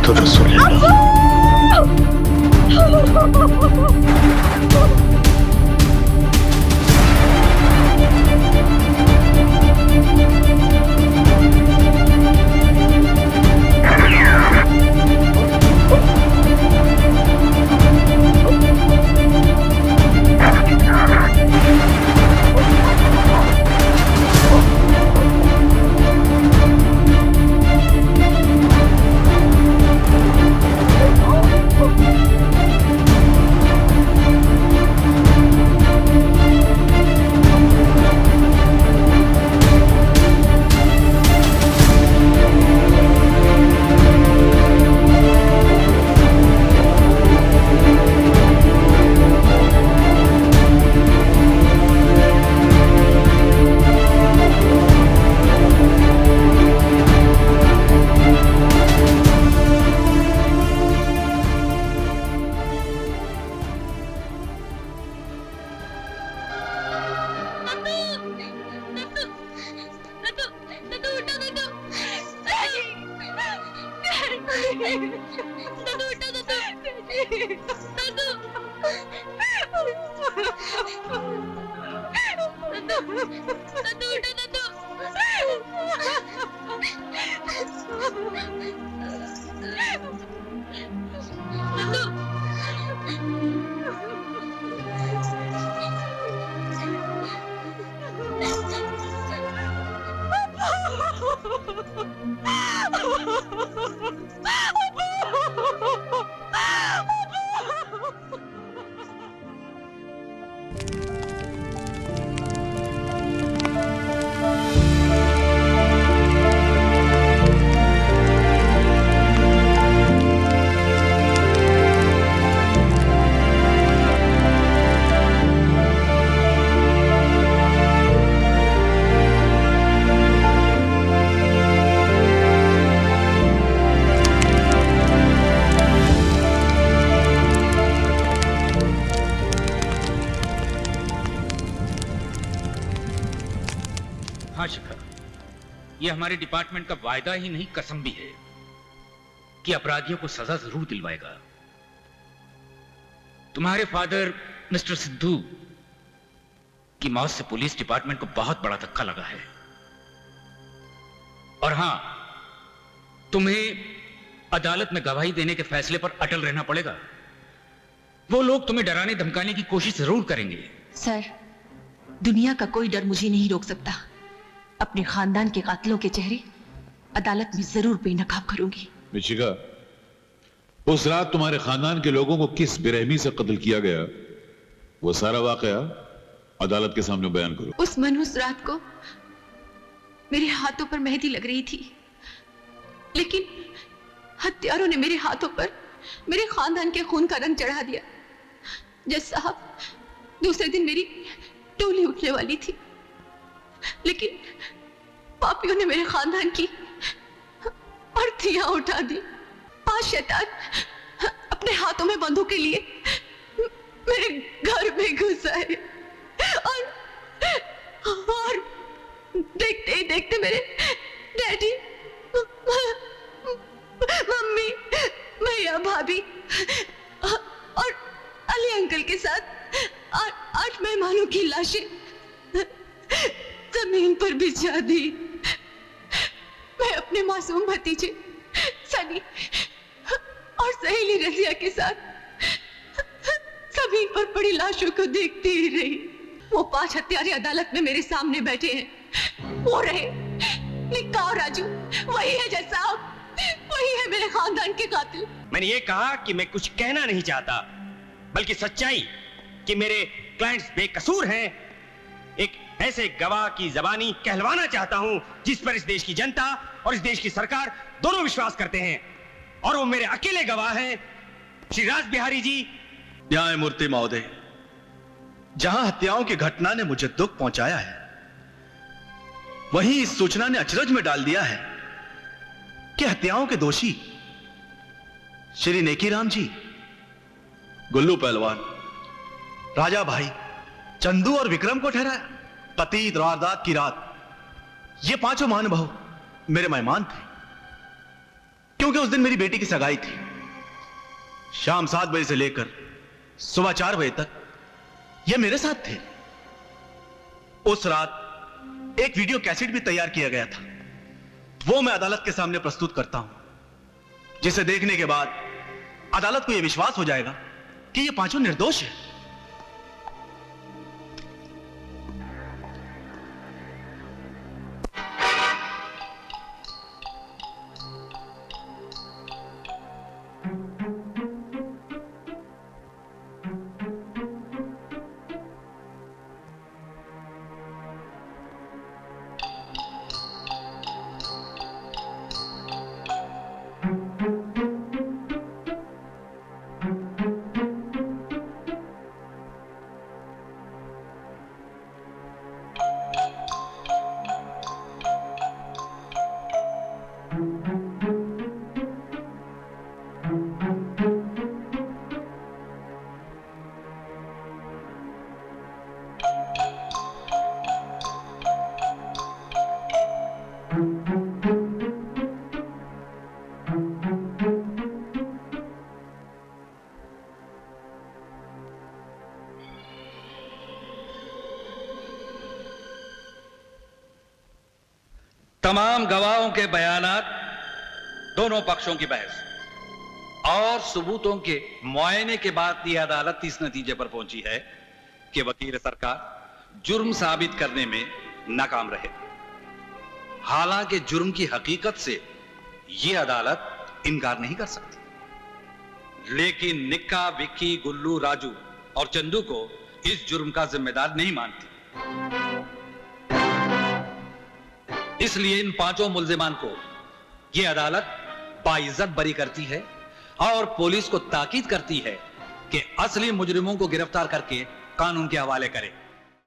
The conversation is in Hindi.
तो रसूलुल्लाह। हाँ शिखर, ये हमारे डिपार्टमेंट का वायदा ही नहीं कसम भी है कि अपराधियों को सजा जरूर दिलवाएगा। तुम्हारे फादर मिस्टर सिद्धू की मौत से पुलिस डिपार्टमेंट को बहुत बड़ा धक्का लगा है। और हां, तुम्हें अदालत में गवाही देने के फैसले पर अटल रहना पड़ेगा। वो लोग तुम्हें डराने धमकाने की कोशिश जरूर करेंगे। सर, दुनिया का कोई डर मुझे नहीं रोक सकता। अपने खानदान के कातिलों के चेहरे अदालत में जरूर बेनकाब करूंगी। मिशिका, उस रात तुम्हारे खानदान के लोगों को किस बेरहमी से कत्ल किया गया, वो सारा वाकया अदालत के सामने बयान करो। उस मनहूस रात को मेरे हाथों पर मेहंदी लग रही थी, लेकिन हत्यारों ने मेरे हाथों पर मेरे खानदान के खून का रंग चढ़ा दिया। जज साहब, दूसरे दिन मेरी टोली उठने वाली थी, लेकिन पापियों ने मेरे खानदान की अर्थियां उठा दी। आज शैतान अपने हाथों में बंदूकें लिए मेरे घर में घुस आए और देखते ही देखते मेरे डैडी, मम्मी, भैया, भाभी और अली अंकल के साथ 8 मेहमानों की लाशें जमीन पर बिछा दी। मैं अपने मासूम भतीजे सनी और सहेली रजिया के साथ जमीन पर पड़ी लाशों को देखती ही रही। वो 5 हत्यारे अदालत में मेरे सामने बैठे हैं। वो रहे निक्का और राजू, वही है जज साहब, वही है मेरे खानदान के कातिल। मैंने ये कहा कि मैं कुछ कहना नहीं चाहता, बल्कि सच्चाई कि मेरे क्लाइंट्स बेकसूर हैं, एक ऐसे गवाह की जबानी कहलवाना चाहता हूं जिस पर इस देश की जनता और इस देश की सरकार दोनों विश्वास करते हैं, और वो मेरे अकेले गवाह हैं, श्री राज बिहारी जी। न्यायमूर्ति महोदय, जहां हत्याओं की घटना ने मुझे दुख पहुंचाया है, वहीं इस सूचना ने अचरज में डाल दिया है कि हत्याओं के दोषी श्री नेकीराम जी, गुल्लू पहलवान, राजा भाई, चंदू और विक्रम को ठहराया। पतित वारदात की रात ये 5 महानुभाव मेरे मेहमान थे, क्योंकि उस दिन मेरी बेटी की सगाई थी। शाम 7 बजे से लेकर सुबह 4 बजे तक ये मेरे साथ थे। उस रात एक वीडियो कैसेट भी तैयार किया गया था, वो मैं अदालत के सामने प्रस्तुत करता हूं, जिसे देखने के बाद अदालत को यह विश्वास हो जाएगा कि ये पांचों निर्दोष हैं। तमाम गवाहों के बयानात, दोनों पक्षों की बहस और सबूतों के मुआयने के बाद यह अदालत इस नतीजे पर पहुंची है कि वकील सरकार जुर्म साबित करने में नाकाम रहे। हालांकि जुर्म की हकीकत से यह अदालत इनकार नहीं कर सकती, लेकिन निक्का, विक्की, गुल्लू, राजू और चंदू को इस जुर्म का जिम्मेदार नहीं मानती। इसलिए इन पांचों मुल्जिमान को यह अदालत बाइज्जत बरी करती है और पुलिस को ताकीद करती है कि असली मुजरिमों को गिरफ्तार करके कानून के हवाले करे।